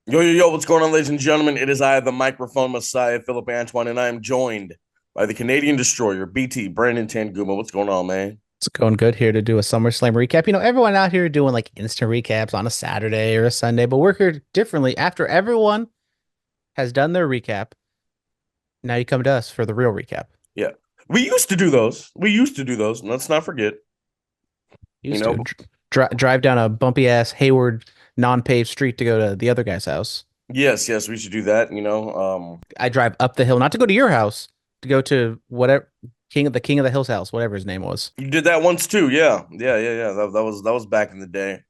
Yo, yo, yo, what's going on, ladies and gentlemen? It is I, the microphone messiah, Phillip Antoine, and I am joined by the Canadian destroyer, BT, Brandon Tanguma. What's going on, man? It's going good here to do a SummerSlam recap. Everyone out here doing like instant recaps on a Saturday or a Sunday, but we're here differently. After everyone has done their recap, now you come to us for the real recap. Yeah. We used to do those. We used to do those. And let's not forget, you Used know, to drive down a bumpy ass Hayward non-paved street to go to the other guy's house. yes, yes, we should do that. I drive up the hill, not to go to your house, to go to whatever King of the Hill's house, whatever his name was. You did that once too. Yeah. Yeah, yeah, yeah. That was back in the day.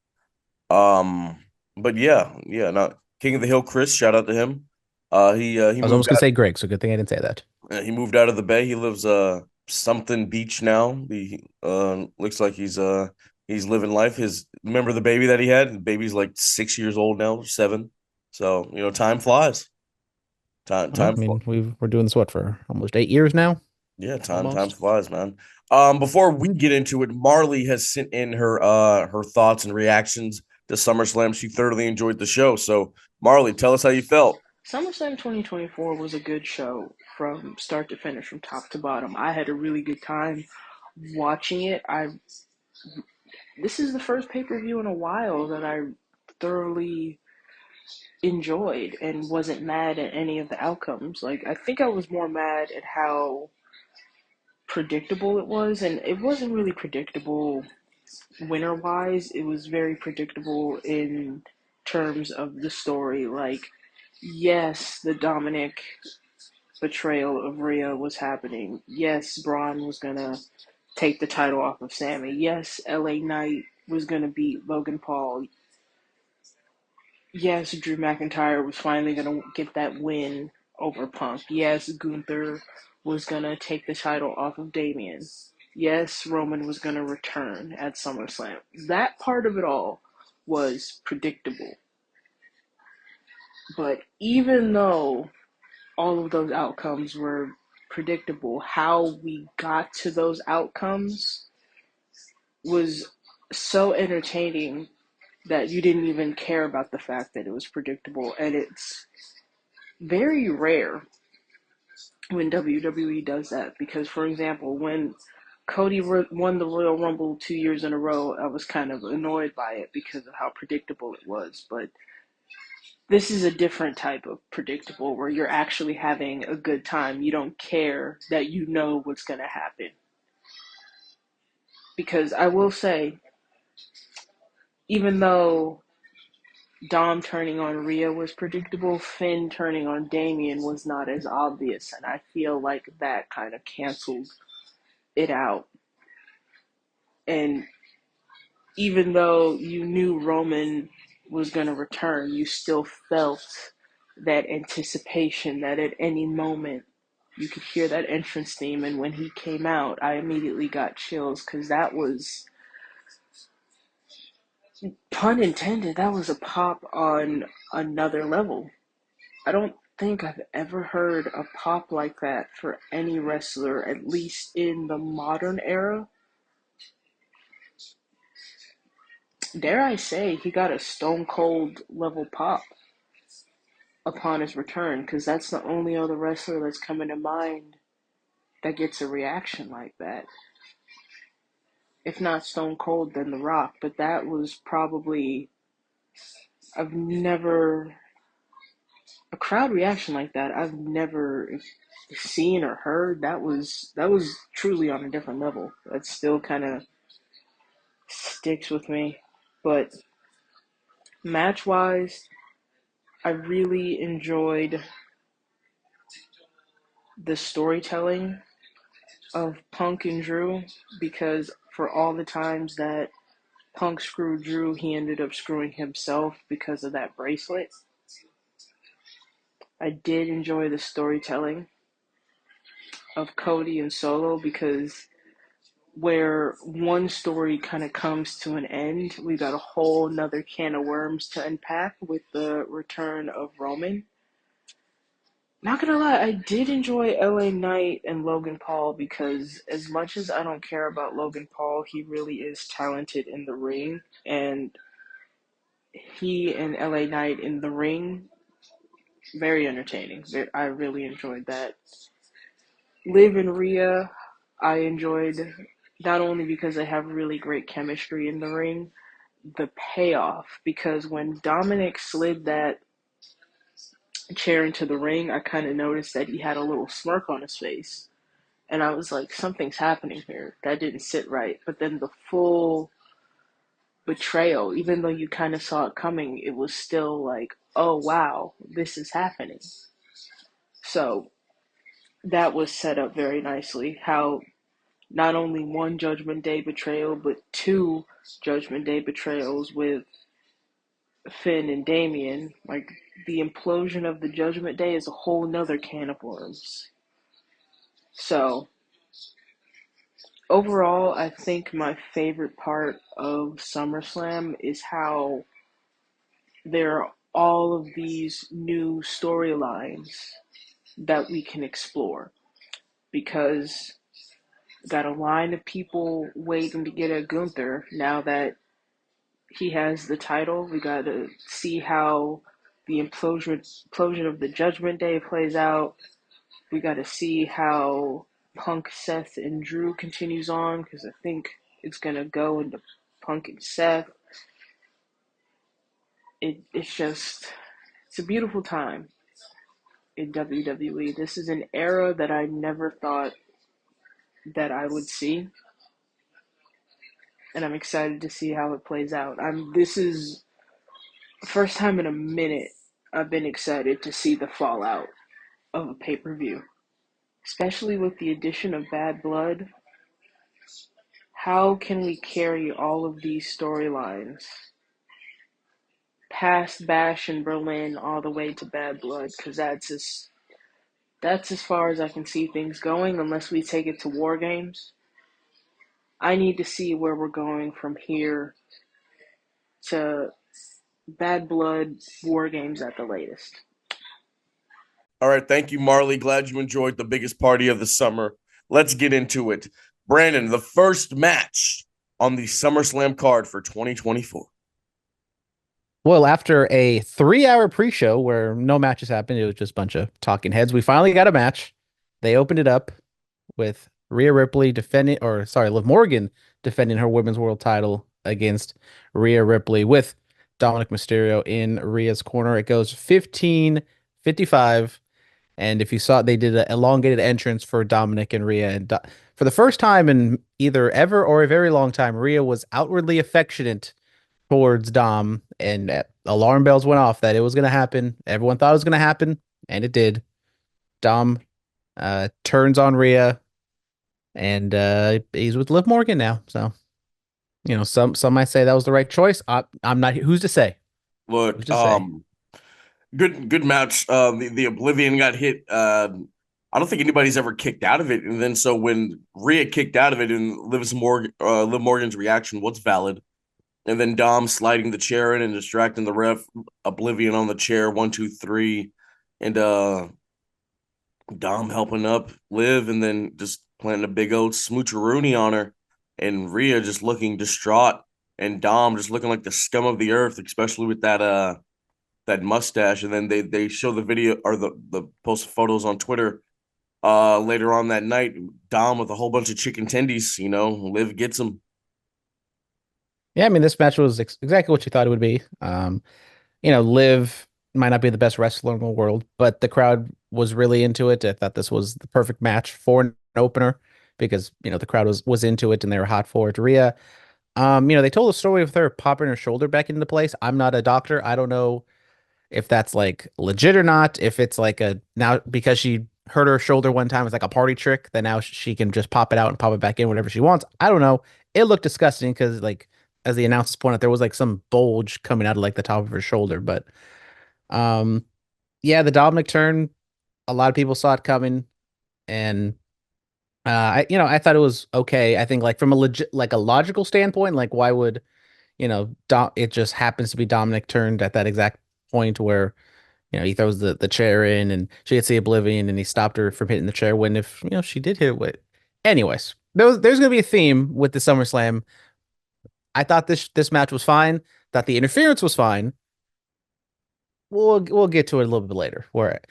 Um, but yeah, yeah, not King of the Hill Chris, shout out to him. He I was moved almost gonna say Greg, so good thing I didn't say that. he moved out of the Bay. He lives something beach now. He looks like he's living life. His remember the baby that he had? The baby's like 6 years old now, 7. So, time flies. Well, Time we're doing this what for almost 8 years now, yeah, time almost. flies, man. Before we get into it, Marlee has sent in her thoughts and reactions to SummerSlam. She thoroughly enjoyed the show. So, Marlee, tell us how you felt. SummerSlam 2024 was a good show from start to finish, from top to bottom. I had a really good time watching it. I This is the first pay-per-view in a while that I thoroughly enjoyed and wasn't mad at any of the outcomes. Like, I think I was more mad at how predictable it was, and it wasn't really predictable winner-wise. It was very predictable in terms of the story. Like, yes, the Dominic betrayal of Rhea was happening. Yes, Braun was gonna take the title off of Sammy. Yes, LA Knight was gonna beat Logan Paul. Yes, Drew McIntyre was finally gonna get that win over Punk. Yes, Gunther was gonna take the title off of Damian. Yes, Roman was gonna return at SummerSlam. That part of it all was predictable. But even though all of those outcomes were predictable, how we got to those outcomes was so entertaining that you didn't even care about the fact that it was predictable. And it's very rare when WWE does that because, for example, when Cody won the Royal Rumble 2 years in a row, I was kind of annoyed by it because of how predictable it was. But this is a different type of predictable where you're actually having a good time. You don't care that you know what's going to happen. Because I will say, even though Dom turning on Rhea was predictable, Finn turning on Damian was not as obvious. And I feel like that kind of canceled it out. And even though you knew Roman was going to return, you still felt that anticipation that at any moment you could hear that entrance theme. And when he came out, I immediately got chills because that was, pun intended, that was a pop on another level. I don't think I've ever heard a pop like that for any wrestler, at least in the modern era. Dare I say, he got a Stone Cold level pop upon his return, because that's the only other wrestler that's coming to mind that gets a reaction like that. If not Stone Cold, then The Rock. But that was probably, I've never, a crowd reaction like that, I've never seen or heard. That was truly on a different level. That still kind of sticks with me. But match wise, I really enjoyed the storytelling of Punk and Drew because for all the times that Punk screwed Drew, he ended up screwing himself because of that bracelet. I did enjoy the storytelling of Cody and Solo because where one story kind of comes to an end, we got a whole nother can of worms to unpack with the return of Roman. Not gonna lie, I did enjoy LA Knight and Logan Paul because as much as I don't care about Logan Paul, he really is talented in the ring. And he and LA Knight in the ring, very entertaining. I really enjoyed that. Liv and Rhea, I enjoyed not only because they have really great chemistry in the ring, the payoff. Because when Dominic slid that chair into the ring, I kind of noticed that he had a little smirk on his face. And I was like, something's happening here. That didn't sit right. But then the full betrayal, even though you kind of saw it coming, it was still like, oh wow, this is happening. So that was set up very nicely. How not only one Judgment Day betrayal, but two Judgment Day betrayals with Finn and Damien. Like, the implosion of the Judgment Day is a whole nother can of worms. So, overall, I think my favorite part of SummerSlam is how there are all of these new storylines that we can explore. Because got a line of people waiting to get at Gunther now that he has the title. We got to see how the implosion of the Judgment Day plays out. We got to see how Punk, Seth, and Drew continues on, because I think it's gonna go into Punk and Seth. It's a beautiful time in WWE. This is an era that I never thought that I would see, and I'm excited to see how it plays out. This is the first time in a minute I've been excited to see the fallout of a pay-per-view, especially with the addition of Bad Blood. How can we carry all of these storylines past Bash in Berlin all the way to Bad Blood? Because that's as far as I can see things going, unless we take it to War Games. I need to see where we're going from here to Bad Blood, War Games at the latest. All right, thank you, Marlee. Glad you enjoyed the biggest party of the summer. Let's get into it. Brandon, the first match on the SummerSlam card for 2024. Well, after a 3-hour pre-show where no matches happened, it was just a bunch of talking heads. We finally got a match. They opened it up with Rhea Ripley Liv Morgan defending her women's world title against Rhea Ripley with Dominic Mysterio in Rhea's corner. It goes 15:55. And if you saw it, they did an elongated entrance for Dominic and Rhea. And for the first time in either ever or a very long time, Rhea was outwardly affectionate towards Dom, and alarm bells went off that it was going to happen. Everyone thought it was going to happen, and it did. Dom turns on Rhea, and he's with Liv Morgan now. So, some might say that was the right choice. I'm not. Who's to say? Who's Look, to say? good match. The Oblivion got hit. I don't think anybody's ever kicked out of it. And then so when Rhea kicked out of it, and Liv Morgan's reaction was valid. And then Dom sliding the chair in and distracting the ref, Oblivion on the chair, 1, 2, 3, and Dom helping up Liv, and then just planting a big old smoocheroonie on her, and Rhea just looking distraught, and Dom just looking like the scum of the earth, especially with that mustache. And then they show the video, or the post photos on Twitter later on that night. Dom with a whole bunch of chicken tendies. Liv gets him. Yeah, I mean, this match was exactly what you thought it would be. Liv might not be the best wrestler in the world, but the crowd was really into it. I thought this was the perfect match for an opener because, the crowd was into it and they were hot for it. Rhea, they told a story of her popping her shoulder back into place. I'm not a doctor. I don't know if that's like legit or not. If it's like now because she hurt her shoulder one time, it's like a party trick that now she can just pop it out and pop it back in whenever she wants. I don't know. It looked disgusting because, like, as the announcers pointed out, there was like some bulge coming out of like the top of her shoulder. But um yeah, the Dominic turn, a lot of people saw it coming, and I thought it was okay. I think, like, from a legit, like, a logical standpoint, like, why would it just happens to be Dominic turned at that exact point where he throws the chair in and she gets the Oblivion and he stopped her from hitting the chair when, if she did hit it with. Anyways, there's gonna be a theme with the SummerSlam. I thought this match was fine. Thought the interference was fine. We'll get to it a little bit later. Where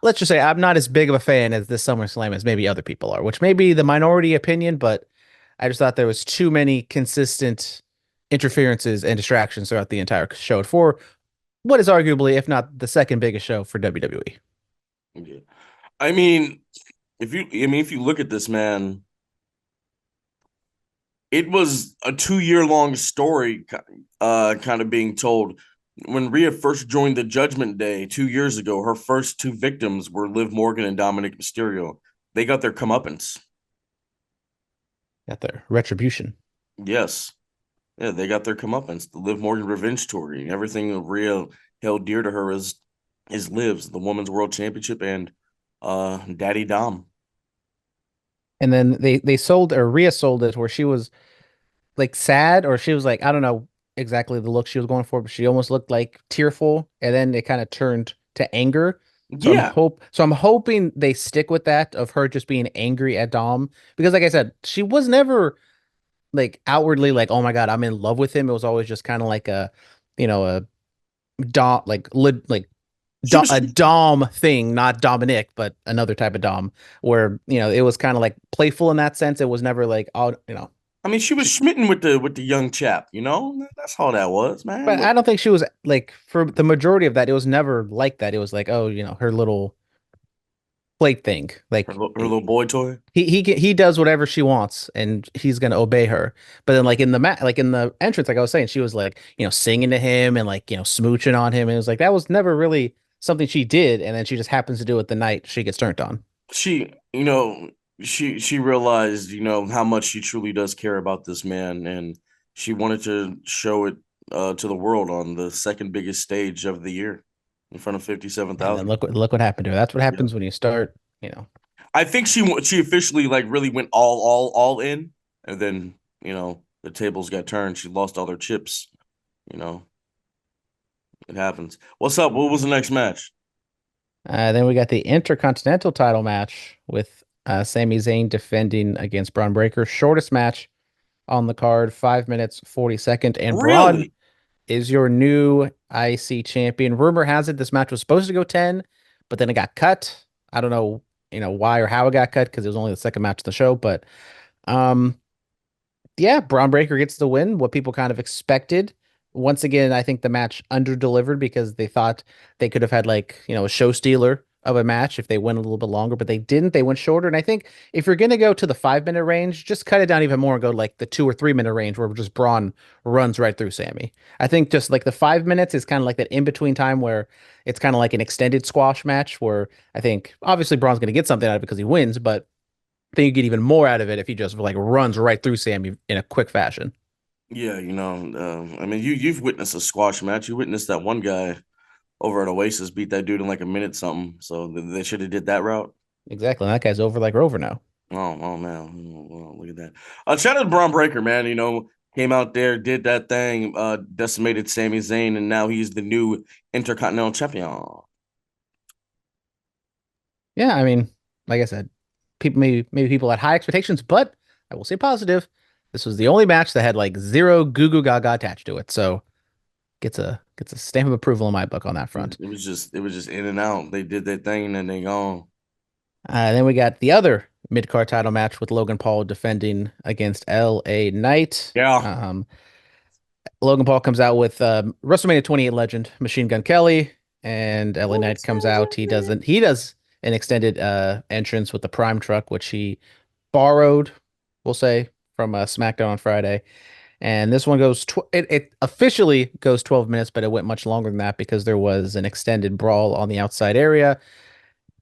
let's just say I'm not as big of a fan as this SummerSlam as maybe other people are, which may be the minority opinion, but I just thought there was too many consistent interferences and distractions throughout the entire show for what is arguably, if not the second biggest show for WWE. Yeah. I mean, if you look at this, man, it was a 2 year long story, kind of being told. When Rhea first joined the Judgment Day 2 years ago, her first two victims were Liv Morgan and Dominic Mysterio. They got their comeuppance. Got their retribution. Yes. Yeah, they got their comeuppance. The Liv Morgan revenge story. Everything Rhea held dear to her is Liv's, the women's world championship, and Daddy Dom. And then they sold or Rhea sold it where she was like sad or she was like, I don't know exactly the look she was going for, but she almost looked like tearful, and then it kind of turned to anger. Yeah. So I'm hoping they stick with that of her just being angry at Dom because like I said, she was never like outwardly like, oh my God, I'm in love with him. It was always just kind of like a Dom She was A Dom thing, not Dominic, but another type of Dom where, it was kind of like playful in that sense. It was never like, oh, I mean, she was smitten with the young chap, you know? That's all that was, man. but Look, I don't think she was like for the majority of that. It was never like that. It was like, oh, her little plate thing. her, Like her little boy toy. he does whatever she wants and he's gonna obey her. But then like in the entrance, like I was saying, she was like, singing to him and like, smooching on him. And it was like that was never really something she did, and then she just happens to do it the night she gets turned on. She, she realized, how much she truly does care about this man, and she wanted to show it to the world on the second biggest stage of the year in front of And then 57,000. look what happened to her. That's what Yeah. happens when you start. I think she officially like really went all in, and then the tables got turned. She lost all her chips. You know it happens. What's up? What was the next match? Then we got the Intercontinental title match with Sami Zayn defending against Braun Breaker. Shortest match on the card, 5 minutes, 40 seconds. And Braun Really? is your new IC champion. Rumor has it this match was supposed to go 10, but then it got cut. I don't know, why or how it got cut because it was only the second match of the show. But um, yeah, Braun Breaker gets the win, what people kind of expected. Once again, I think the match under-delivered because they thought they could have had like, a show stealer of a match if they went a little bit longer, but they didn't. They went shorter. And I think if you're gonna go to the 5 minute range, just cut it down even more and go like the 2 or 3 minute range where just Braun runs right through Sammy. I think just like the 5 minutes is kind of like that in-between time where it's kind of like an extended squash match where I think obviously Braun's gonna get something out of it because he wins, but I think you get even more out of it if he just like runs right through Sammy in a quick fashion. Yeah, I mean, you've witnessed a squash match. You witnessed that one guy over at Oasis beat that dude in like a minute something. So they should have did that route. Exactly. And that guy's over like Rover now. Oh man, oh, look at that. Shout out to Braun Breaker, man. Came out there, did that thing, decimated Sami Zayn, and now he's the new Intercontinental Champion. Yeah, I mean, like I said, people maybe people had high expectations, but I will say positive. This was the only match that had like zero goo goo gaga attached to it. So gets a stamp of approval in my book on that front. It was just in and out. They did their thing and then they gone. Then we got the other mid-card title match with Logan Paul defending against LA Knight. Yeah. Logan Paul comes out with WrestleMania 28 legend Machine Gun Kelly, and LA Knight comes out. He does an extended entrance with the Prime truck, which he borrowed, we'll say, from SmackDown on Friday. And this one goes it officially goes 12 minutes, but it went much longer than that because there was an extended brawl on the outside area,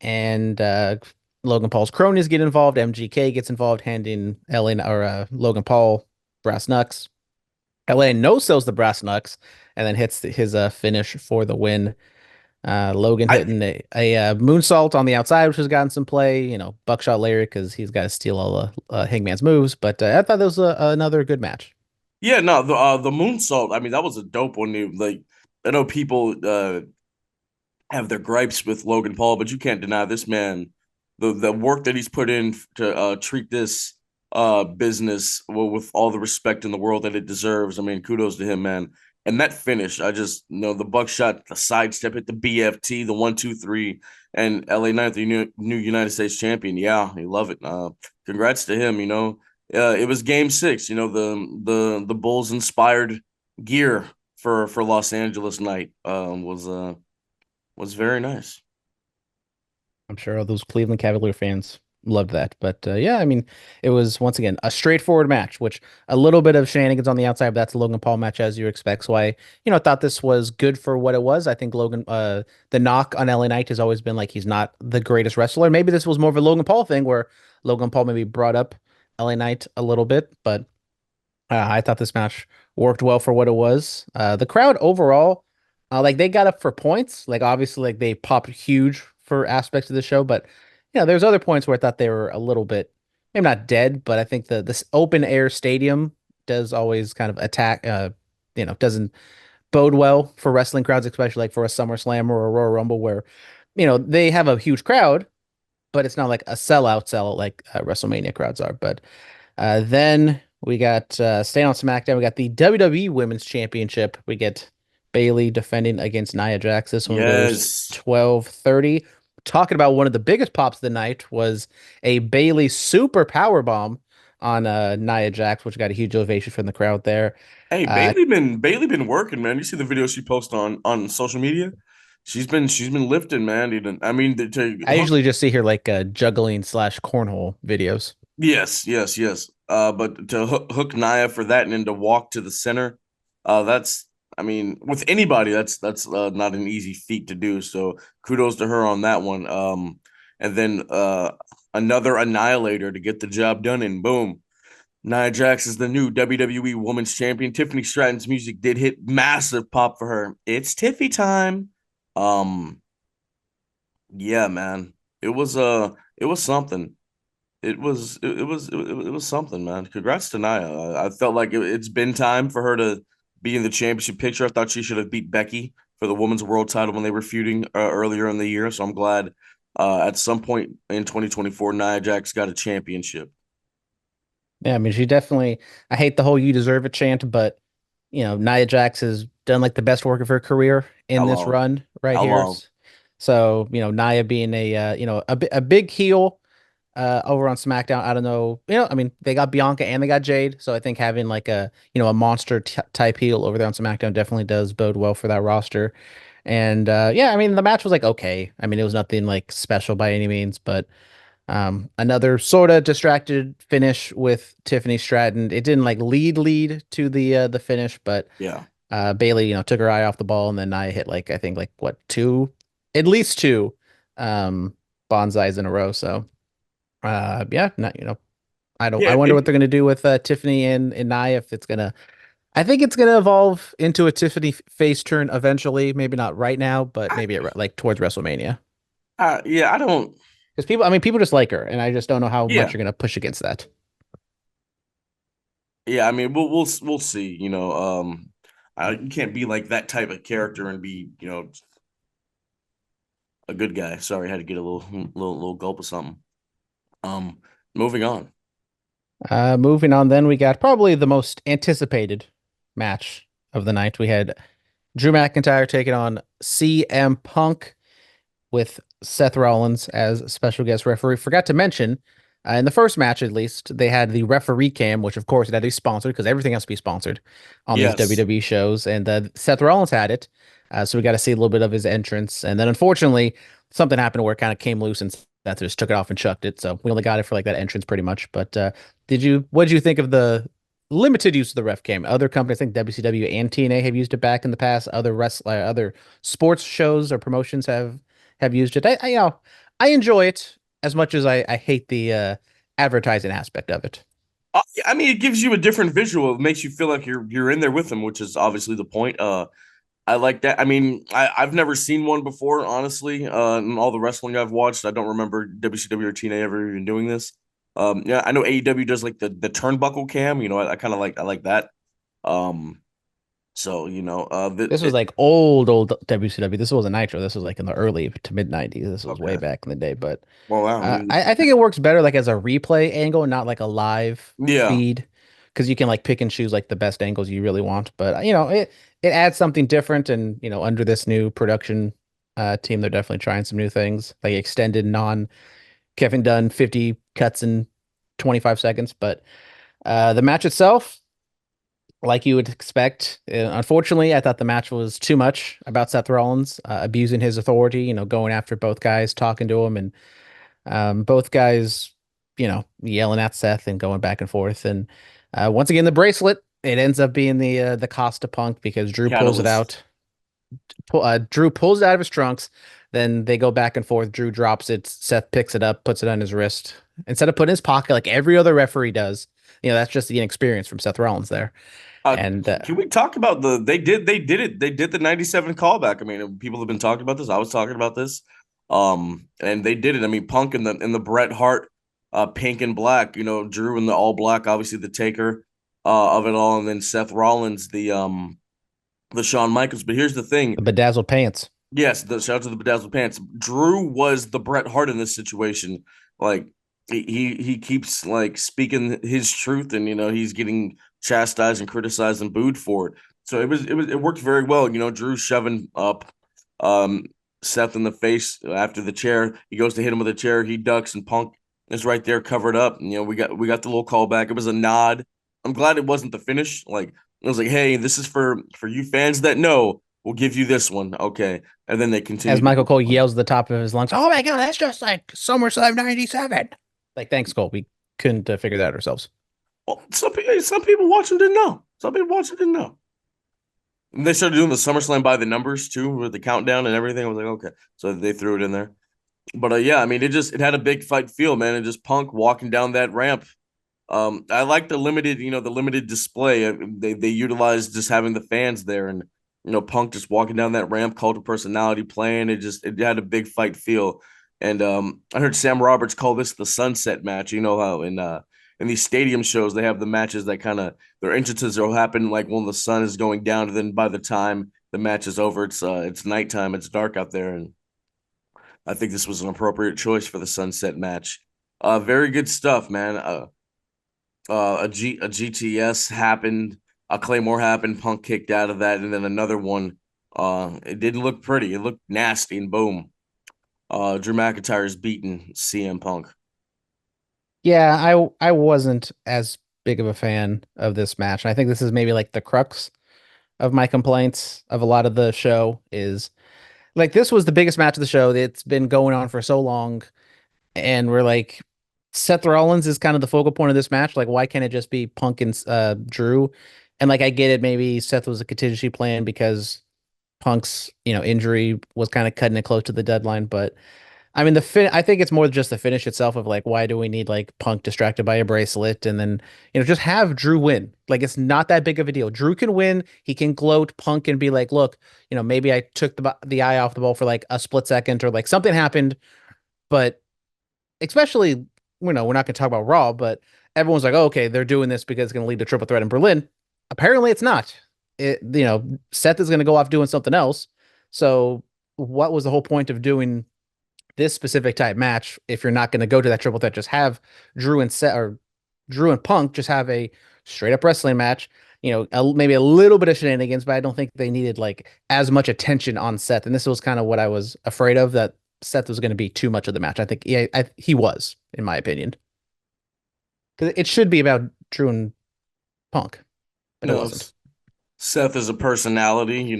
and Logan Paul's cronies get involved. MGK gets involved, handing Logan Paul brass knucks. LA no sells the brass knucks and then hits his finish for the win. Logan I hitting a moonsault on the outside, which has gotten some play. Buckshot Lariat because he's got to steal all the Hangman's moves. But I thought this was another good match. Yeah, no, the moonsault. I mean, that was a dope one. Like, I know people have their gripes with Logan Paul, but you can't deny this man the work that he's put in to treat this business with all the respect in the world that it deserves. I mean, kudos to him, man. And that finish, I just the buckshot, the sidestep, hit the BFT, the 1, 2, 3, and LA Knight, the new United States champion. Yeah, I love it. Congrats to him. It was Game 6. The Bulls inspired gear for Los Angeles night was very nice. I'm sure all those Cleveland Cavalier fans loved that. But yeah, I mean, it was once again a straightforward match, which a little bit of shenanigans on the outside, but that's a Logan Paul match as you expect. So I thought this was good for what it was. I think the knock on LA Knight has always been like he's not the greatest wrestler. Maybe this was more of a Logan Paul thing where Logan Paul maybe brought up LA Knight a little bit, but I thought this match worked well for what it was. The crowd overall, like they got up for points. Like obviously, like they popped huge for aspects of the show, but there's other points where I thought they were a little bit, maybe not dead, but I think this open air stadium does always kind of attack. Doesn't bode well for wrestling crowds, especially like for a SummerSlam or a Royal Rumble, where they have a huge crowd, but it's not like a sellout like WrestleMania crowds are. But then we got staying on SmackDown. We got the WWE Women's Championship. We get Bayley defending against Nia Jax. This one goes Yes. 12:30. Talking about one of the biggest pops of the night was a Bayley super power bomb on Nia Jax, which got a huge ovation from the crowd there. Hey, Uh, Bailey been working, man. You see the video she posts on social media? She's been lifting, man. I mean, to I hook. usually just see her like juggling slash cornhole videos. Yes, yes, yes. But to hook Nia for that and then to walk to the center, that's I mean, with anybody, that's not an easy feat to do. So kudos to her on that one. And then another annihilator to get the job done, and boom, Nia Jax is the new WWE Women's Champion. Tiffany Stratton's music did hit massive pop for her. It's Tiffy time. Um, yeah, man, it was something. It was something, man. Congrats to Nia. I felt like it's been time for her to be in the championship picture. I thought she should have beat Becky for the women's world title when they were feuding earlier in the year. So I'm glad at some point in 2024, Nia Jax got a championship. Yeah, I mean, she definitely. I hate the whole "you deserve it" chant, but Nia Jax has done like the best work of her career in How this long? run right How here. long? So, Nia being a big heel over on SmackDown. I don't know. I mean, they got Bianca and they got Jade, so I think having like a monster t type heel over there on SmackDown definitely does bode well for that roster. And yeah, I mean, the match was like okay. I mean, it was nothing like special by any means, but another sort of distracted finish with Tiffany Stratton. It didn't like lead to the finish, but Yeah. Bayley, took her eye off the ball, and then I hit like I think like what two, at least two, bonsais in a row. So yeah, not I don't. I Yeah. wonder what they're gonna do with Tiffany and Nia if it's gonna. I think it's gonna evolve into a Tiffany face turn eventually. Maybe not right now, but maybe like towards WrestleMania. Yeah, I don't. Because people, I mean, people just like her, and I just don't know how much Yeah. you're gonna push against that. Yeah, I mean, we'll see. You can't be like that type of character and be a good guy. Sorry, I had to get a little gulp of something. Um, Moving on. Moving on, then we got probably the most anticipated match of the night. We had Drew McIntyre taking on CM Punk with Seth Rollins as special guest referee. Forgot to mention, in the first match at least, they had the referee cam, which of course it had to be sponsored because everything has to be sponsored on these Yes. WWE shows. And Seth Rollins had it, so we got to see a little bit of his entrance. And then unfortunately, something happened where it kind of came loose and Seth just took it off and chucked it. So we only got it for like that entrance pretty much. But what did you think of the limited use of the ref cam? Other companies, I think WCW and TNA have used it back in the past. Other sports shows or promotions have used it. I enjoy it as much as I hate the advertising aspect of it. I mean, it gives you a different visual. It makes you feel like you're in there with them, which is obviously the point. I like that. I mean, I've never seen one before, honestly. In all the wrestling I've watched, I don't remember WCW or TNA ever even doing this. Yeah, I know AEW does like the turnbuckle cam. I kind of I like that. Um, so This was like old WCW. This wasn't Nitro. This was like in the early to mid '90s. This was way okay. back in the day. But Well, wow. I think it works better like as a replay angle, not like a live Yeah, feed. because you can like pick and choose like the best angles you really want. But it adds something different, and under this new production team, they're definitely trying some new things, like extended non Kevin Dunn 50 cuts in 25 seconds. But the match itself, like you would expect. Unfortunately, I thought the match was too much about Seth Rollins abusing his authority, going after both guys, talking to him, and both guys, yelling at Seth and going back and forth. And once again, the bracelet, it ends up being the cost to Punk because Drew pulls it Catalyst. out. Drew pulls it out of his trunks. Then they go back and forth. Drew drops it. Seth picks it up, puts it on his wrist. Instead of putting it in his pocket like every other referee does, that's just the inexperience from Seth Rollins there. And Can we talk about they did the 97 callback. I mean, people have been talking about this. I was talking about this. And they did it. I mean, Punk in the Bret Hart pink and black, Drew in the all black, obviously the taker of it all, and then Seth Rollins, the Shawn Michaels. But here's the thing. the bedazzled pants. Yes, the shout out to the bedazzled pants. Drew was the Bret Hart in this situation. Like he keeps like speaking his truth, and he's getting chastised and criticized and booed for it. So it worked very well. Drew shoving up Seth in the face after the chair. He goes to hit him with a chair. He ducks, and Punk is right there covered up. And, we got the little callback. It was a nod. I'm glad it wasn't the finish. Like it was like, hey, this is for you fans that know. We'll give you this one, okay? And then they As continue to Michael go Cole on. yells at the top of his lungs, "Oh my God, that's just like SummerSlam '97!" Like, thanks, Cole. We couldn't figure that out ourselves. Well, some people watching didn't know. Some people watching didn't know. And they started doing the SummerSlam by the numbers too, with the countdown and everything. I was like, okay, so they threw it in there. But yeah, I mean, it had a big fight feel, man, and just Punk walking down that ramp. I like the limited display. They utilized just having the fans there, and Punk just walking down that ramp, cult of personality playing. It had a big fight feel. And I heard Sam Roberts call this the sunset match. You know how in these stadium shows they have the matches that kind of their entrances will happen like when the sun is going down, and then by the time the match is over, it's nighttime, it's dark out there, and I think this was an appropriate choice for the sunset match. Very good stuff, man. A GTS happened, a Claymore happened, Punk kicked out of that, and then another one. It didn't look pretty. It looked nasty, and boom. Drew McIntyre's beating CM Punk. Yeah, I wasn't as big of a fan of this match. I think this is maybe like the crux of my complaints of a lot of the show is like this was the biggest match of the show. It's been going on for so long, and we're like Seth Rollins is kind of the focal point of this match. Like, why can't it just be Punk and Drew? And like I get it, maybe Seth was a contingency plan because Punk's, injury was kind of cutting it close to the deadline, but I mean, I think it's more just the finish itself of like, why do we need like Punk distracted by a bracelet and then, just have Drew win. Like, it's not that big of a deal. Drew can win. He can gloat. Punk can be like, look, maybe I took the eye off the ball for like a split second or like something happened. But especially, we're not going to talk about Raw, but everyone's like, oh, okay, they're doing this because it's going to lead to triple threat in Berlin. Apparently it's not. Seth is going to go off doing something else. So what was the whole point of doing this specific type match if you're not going to go to that triple threat? Just have Drew and Seth or Drew and Punk just have a straight up wrestling match. Maybe a little bit of shenanigans, but I don't think they needed like as much attention on Seth. And this was kind of what I was afraid of, that Seth was going to be too much of the match. I think he was, in my opinion, because it should be about Drew and Punk, but it No, wasn't. Seth is a personality.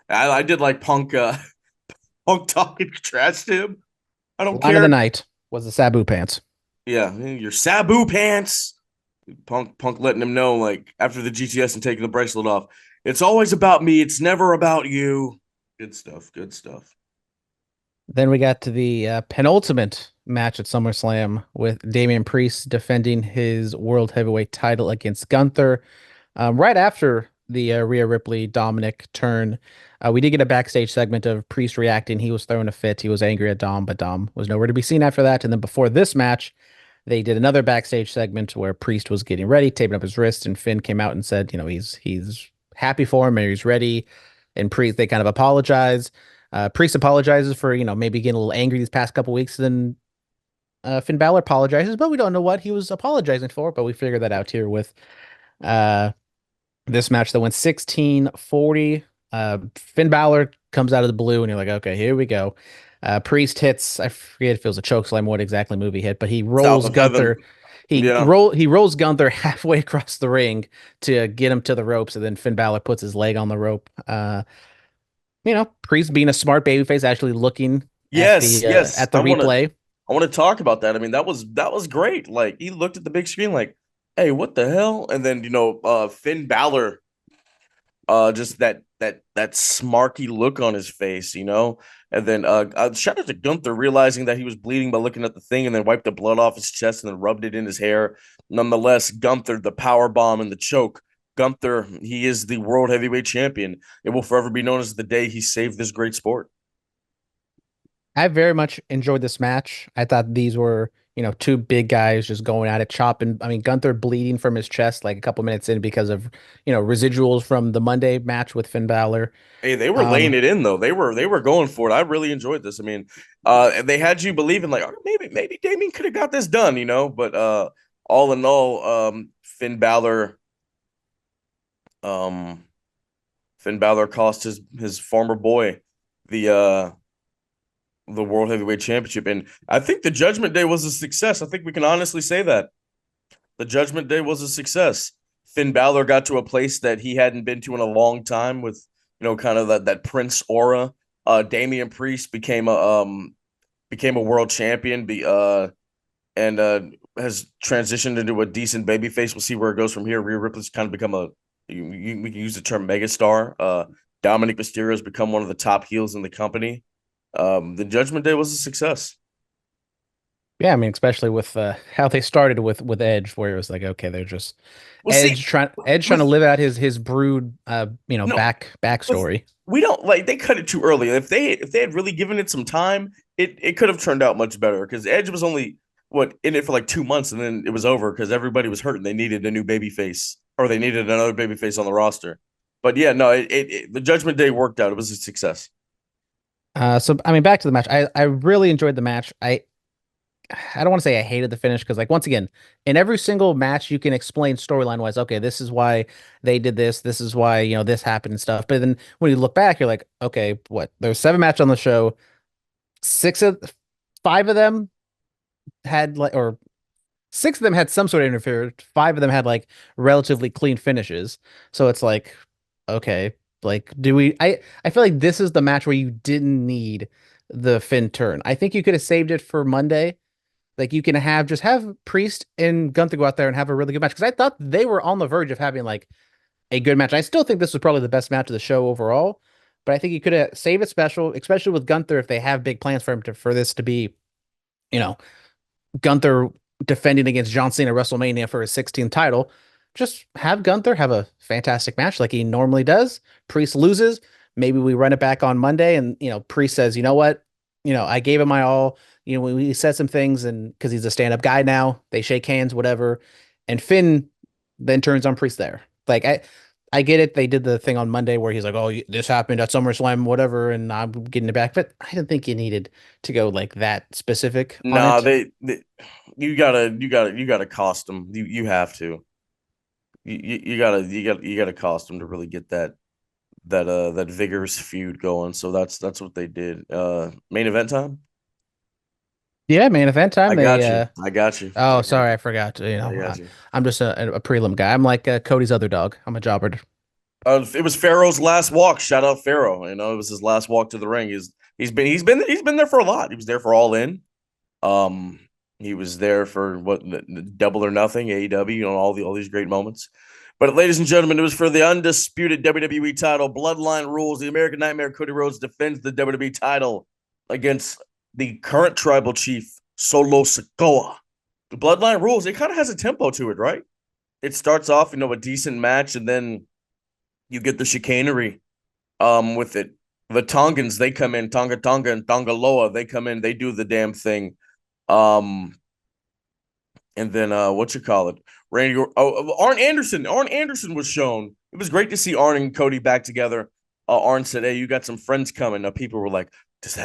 I did like Punk. Punk talking trash to him. I don't Line of the care. night was the Sabu pants. Yeah, your Sabu pants. Punk letting him know, like, after the GTS and taking the bracelet off, it's always about me. It's never about you. Good stuff. Good stuff. Then we got to the penultimate match at SummerSlam with Damian Priest defending his World Heavyweight title against Gunther. Right after the Rhea Ripley Dominic turn, we did get a backstage segment of Priest reacting. He was throwing a fit. He was angry at Dom, but Dom was nowhere to be seen after that. And then before this match, they did another backstage segment where Priest was getting ready, taping up his wrist, and Finn came out and said, he's happy for him and he's ready. And Priest, they kind of apologize. Priest apologizes for, maybe getting a little angry these past couple weeks. Then Finn Balor apologizes, but we don't know what he was apologizing for. But we figured that out here with uh, this match that went 16-40. Finn Balor comes out of the blue, and you're like, okay, here we go. Priest hits, I forget if it was a chokeslam, what exactly move he hit, but he South rolls of Heaven. Gunther. Yeah. He rolls Gunther halfway across the ring to get him to the ropes, and then Finn Balor puts his leg on the rope. Priest being a smart babyface, actually looking Yes, yes. at the replay. I want to talk about that. I mean, that was great. Like he looked at the big screen like, "Hey, what the hell?" And then, Finn Balor, just that smarky look on his face, And then shout out to Gunther realizing that he was bleeding by looking at the thing and then wiped the blood off his chest and then rubbed it in his hair. Nonetheless, Gunther, the power bomb and the choke. Gunther, he is the world heavyweight champion. It will forever be known as the day he saved this great sport. I very much enjoyed this match. I thought these were, two big guys just going at it, chopping. I mean, Gunther bleeding from his chest like a couple minutes in because of, residuals from the Monday match with Finn Balor. Hey, they were laying Um, it in though. They were going for it. I really enjoyed this. I mean, they had you believing like, oh, maybe Damien could have got this done, But all in all, um, Finn Balor cost his former boy the the World Heavyweight Championship, and I think the Judgment Day was a success. I think we can honestly say that the Judgment Day was a success. Finn Balor got to a place that he hadn't been to in a long time with, kind of that Prince aura. Damian Priest became a world champion, and has transitioned into a decent babyface. We'll see where it goes from here. Rhea Ripley's kind of become we can use the term megastar. Dominic Mysterio has become one of the top heels in the company. The Judgment Day was a success. yeah, I mean, especially with how they started with Edge, where it was like, okay, they're just Well, see, Edge trying to with live out his brood, no, with backstory. we don't like they cut it too early. If they had really given it some time, it could have turned out much better because Edge was only in it for like 2 months and then it was over because everybody was hurt and they needed a new baby face or they needed another baby face on the roster. But yeah, no, the Judgment Day worked out. It was a success. So I mean, back to the match. I really enjoyed the match. I don't want to say I hated the finish because, like, once again, in every single match, you can explain storyline wise, okay, this is why they did this. This is why, this happened and stuff. But then when you look back, you're like, okay, what? There's 7 matches on the show. Six of 5 of them had like, or 6 of them had some sort of interference. 5 of them had like relatively clean finishes. So it's like, okay, like, I feel like this is the match where you didn't need the Finn turn. I think you could have saved it for Monday. Like you can have Priest and Gunther go out there and have a really good match because I thought they were on the verge of having like a good match. I still think this was probably the best match of the show overall, but I think you could have saved it special, especially with Gunther if they have big plans for him for this to be, you know, Gunther defending against John Cena at WrestleMania for his 16th title. Just have Gunther have a fantastic match like he normally does. Priest loses. Maybe we run it back on Monday and, Priest says, you know what? I gave him my all. We said some things and because he's a stand-up guy now, they shake hands, whatever. And Finn then turns on Priest there. Like I get it. They did the thing on Monday where he's like, "Oh, this happened at SummerSlam, whatever," and I'm getting it back. But I didn't think you needed to go like that specific on Nah, it. you gotta cost them. You have to. You gotta cost them to really get that vigorous feud going. So that's what they did. Main event time. Yeah, main event time. I got you. I got you. Oh, I got sorry, you. I forgot. I got you. I'm just a prelim guy. I'm like Cody's other dog. I'm a jobber. It was Pharaoh's last walk. Shout out Pharaoh. It was his last walk to the ring. He's been there for a lot. He was there for All In. Um, he was there for what Double or Nothing, AEW, all these great moments. But ladies and gentlemen, it was for the undisputed WWE title. Bloodline rules. The American Nightmare Cody Rhodes defends the WWE title against the current tribal chief Solo Sikoa. The Bloodline rules. It kind of has a tempo to it, right? It starts off, a decent match, and then you get the chicanery with it. The Tongans, they come in, Tonga Tonga and Tongaloa, they come in, they do the damn thing. Um, and then what you call it? Arn Anderson. Arn Anderson was shown. It was great to see Arn and Cody back together. Arn said, "Hey, you got some friends coming." People were like, "Does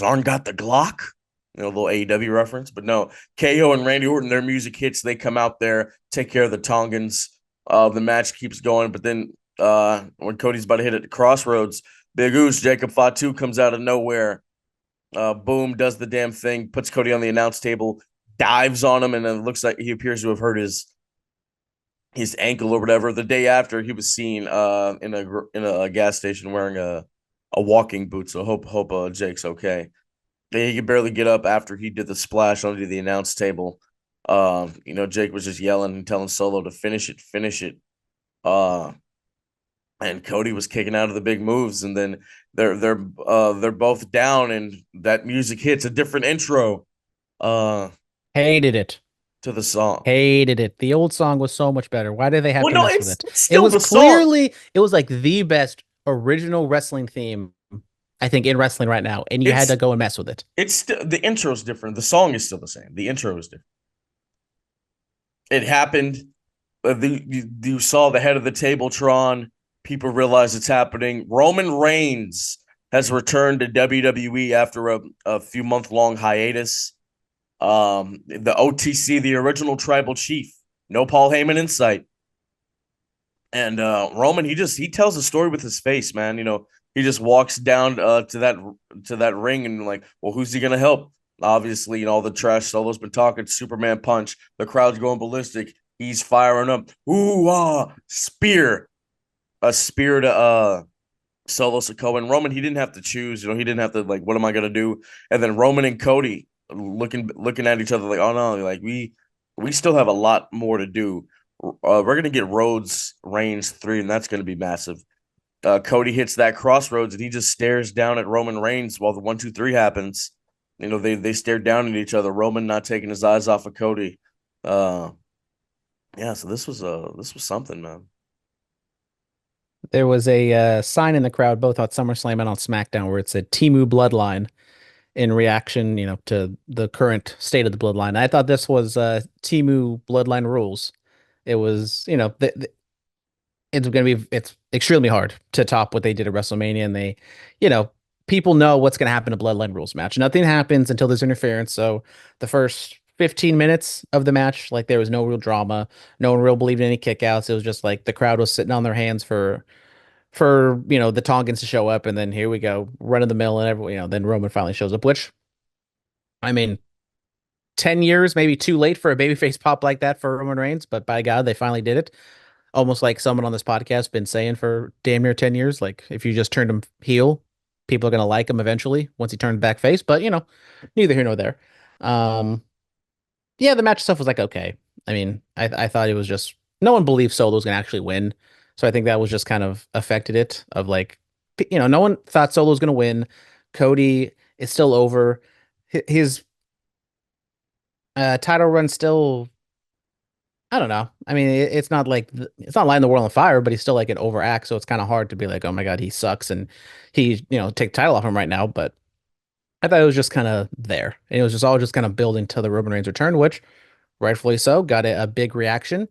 Arn got the Glock?" a little AEW reference. But no, KO and Randy Orton, their music hits. They come out there, take care of the Tongans. The match keeps going, but then when Cody's about to hit at the crossroads, Big Oos, Jacob Fatu comes out of nowhere. Boom, does the damn thing, puts Cody on the announce table, dives on him, and then it looks like he appears to have hurt his ankle or whatever. The day after, he was seen in a gas station wearing a walking boot. So hope Jake's okay. He could barely get up after he did the splash onto the announce table. Jake was just yelling and telling Solo to finish it, finish it. And Cody was kicking out of the big moves, and then they're both down, and that music hits a different intro Hated it. to the song. Hated it. The old song was so much better. Why did they have Well, to no, mess with it? it's It still was the song. clearly, it was like the best original wrestling theme, I think, in wrestling right now, and you had to It's go and mess with it. it's still the intro's different. The song is still the same. The intro is different. It happened. You saw the head of the tabletron. People realize it's happening. Roman Reigns has returned to WWE after a few month-long hiatus. The OTC, the original tribal chief, no Paul Heyman in sight. And Roman, he tells a story with his face, man. He just walks down to that ring and like, well, who's he gonna help? Obviously, all the trash Solo's been talking. Superman punch. The crowd's going ballistic. He's firing up. Ooh, spear. A spear to Solo Sikoa. And Roman, he didn't have to choose. He didn't have to like, what am I gonna do? And then Roman and Cody looking at each other like, oh no, like we still have a lot more to do. We're gonna get Rhodes Reigns 3, and that's gonna be massive. Cody hits that crossroads, and he just stares down at Roman Reigns while the 1, 2, 3 happens. They stare down at each other. Roman not taking his eyes off of Cody. Yeah. So this was something, man. There was a sign in the crowd, both on SummerSlam and on SmackDown, where it said Timu Bloodline in reaction, to the current state of the bloodline. I thought this was Timu Bloodline rules. It was, it's extremely hard to top what they did at WrestleMania, and you know, people know what's going to happen in a Bloodline rules match. Nothing happens until there's interference. So the first 15 minutes of the match, like there was no real drama. No one real believed in any kickouts. It was just like the crowd was sitting on their hands for the Tongans to show up, and then here we go, run of the mill, and everyone, then Roman finally shows up, which I mean, 10 years maybe too late for a babyface pop like that for Roman Reigns, but by God, they finally did it. Almost like someone on this podcast been saying for damn near 10 years, like if you just turned him heel, people are gonna like him eventually once he turned back face, but neither here nor there. Um, yeah, the match stuff was like okay. I mean, I thought it was just no one believed Solo was gonna actually win. So I think that was just kind of affected it of like no one thought Solo was gonna win. Cody is still over. His title run still, I don't know. I mean, it's not like it's not lighting the world on fire, but he's still like an overact, so it's kind of hard to be like, oh my God, he sucks and he, take the title off him right now. But I thought it was just kind of there. And it was just all just kind of building to the Roman Reigns return, which rightfully so, got a big reaction.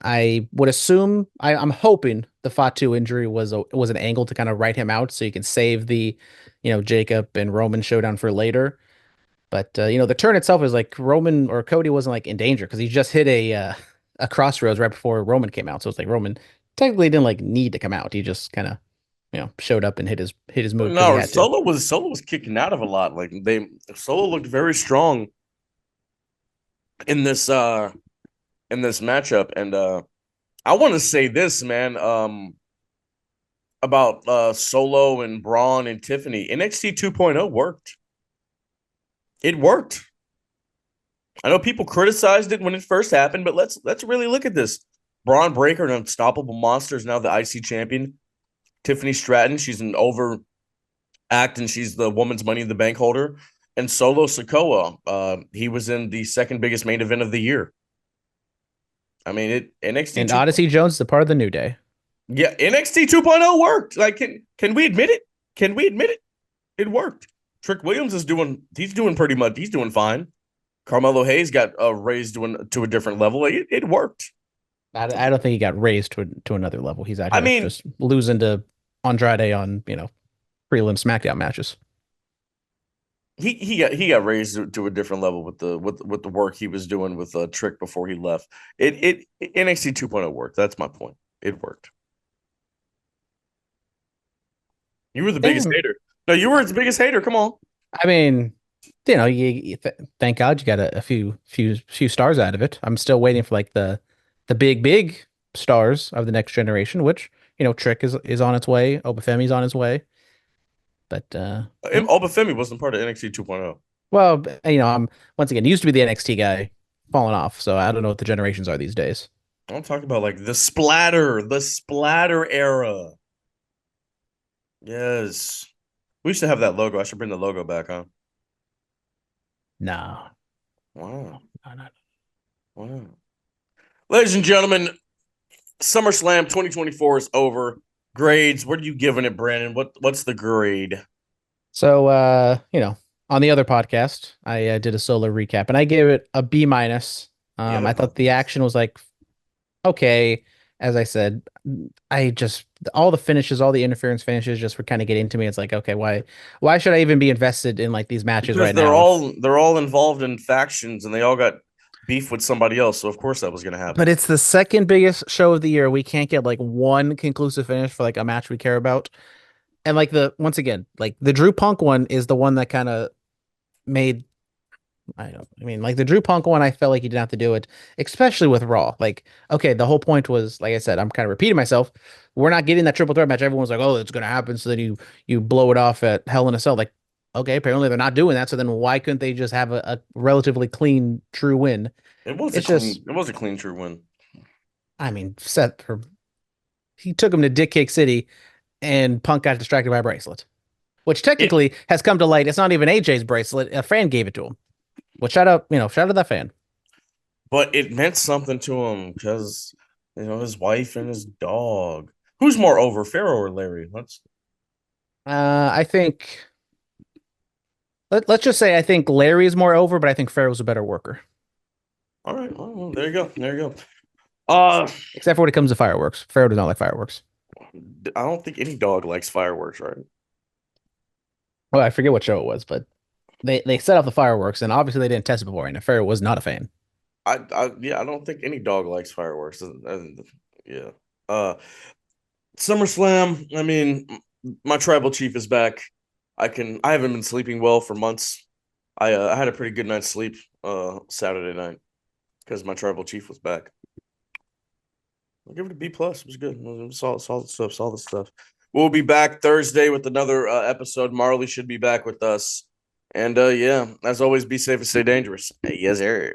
I would assume I'm hoping the Fatu injury was an angle to kind of write him out so you can save the, Jacob and Roman showdown for later. But the turn itself is like Roman or Cody wasn't like in danger because he just hit a crossroads right before Roman came out. So it's like Roman technically didn't like need to come out. He just kind of showed up and hit his move because he No, had to. Solo was kicking out of a lot. Like Solo looked very strong in this matchup, and I want to say this, man, about Solo and Braun and Tiffany. NXT 2.0 worked. It worked. I know people criticized it when it first happened, but let's really look at this. Braun Breaker, an unstoppable monster, is now the IC champion. Tiffany Stratton, she's an overact, and she's the woman's Money in the Bank holder. And Solo Sikoa, he was in the second biggest main event of the year. I mean, NXT And 2. Odyssey Jones is a part of the New Day. Yeah, NXT 2.0 worked. Like, can we admit it? Can we admit it? It worked. Trick Williams he's doing pretty much, he's doing fine. Carmelo Hayes got raised to a different level. It worked. I don't think he got raised to another level. He's out I here mean, just losing to Andrade on prelim SmackDown matches. he got raised to a different level with the work he was doing with Trick before he left. NXT 2.0 worked. That's my point. It worked. You were the biggest Damn. hater. No, you were the biggest hater. Come on. I mean, thank God you got a few stars out of it. I'm still waiting for like the big stars of the next generation, which Trick is on its way, Obafemi's on his way, but Obafemi wasn't part of NXT 2.0. well, I'm once again used to be the NXT guy, falling off, so I don't know what the generations are these days. I'm talking about like the splatter era. Yes. We used to have that logo. I should bring the logo back, huh? No, Wow. no, no. Wow. Ladies and gentlemen, SummerSlam 2024 is over. Grades, what are you giving it, Brandon? What's the grade? So, on the other podcast, I did a solo recap and I gave it a B minus. Yeah. I thought the action was like okay. As I said, I just all the finishes, all the interference finishes just were kind of getting to me. It's like, okay, why should I even be invested in like these matches Because right they're now? all they're all involved in factions and they all got beef with somebody else. So of course that was gonna But happen. it's the second biggest show of the year. We can't get like one conclusive finish for like a match we care about. And like the once again, like the Drew Punk one is the one that kind of made I mean, like the Drew Punk one, I felt like he didn't have to do it, especially with Raw. Like, okay, the whole point was, like I said, I'm kind of repeating myself. We're not getting that triple threat match. Everyone's like, oh, it's gonna happen. So then you blow it off at Hell in a Cell. Like, okay, apparently they're not doing that. So then why couldn't they just have a relatively clean Drew win? It was a It's clean, just, it was a clean true win. I mean, he took him to Dick Cake City, and Punk got distracted by a bracelet, which It, technically has come to light. It's not even AJ's bracelet. A fan gave it to him. Well, shout out to that fan. but it meant something to him because his wife and his dog. Who's more over, Pharaoh or Larry? Let's I think let's just say I think Larry is more over, but I think Pharaoh's a better worker. all right. Well, there you go. There you go. Uh Except for when it comes to fireworks. Pharaoh does not like fireworks. I don't think any dog likes fireworks, right? Well, I forget what show it was, but they set off the fireworks, and obviously they didn't test it before, and Pharaoh was not a fan. I don't think any dog likes fireworks. Yeah. Uh SummerSlam, I mean, my tribal chief is back. I haven't been sleeping well for months. I had a pretty good night's sleep Saturday night because my tribal chief was back. I'll give it a B plus. It was good. It was solid stuff. Solid stuff. We'll be back Thursday with another episode. Marley should be back with us. And yeah, as always, be safe and stay dangerous. Yes, sir.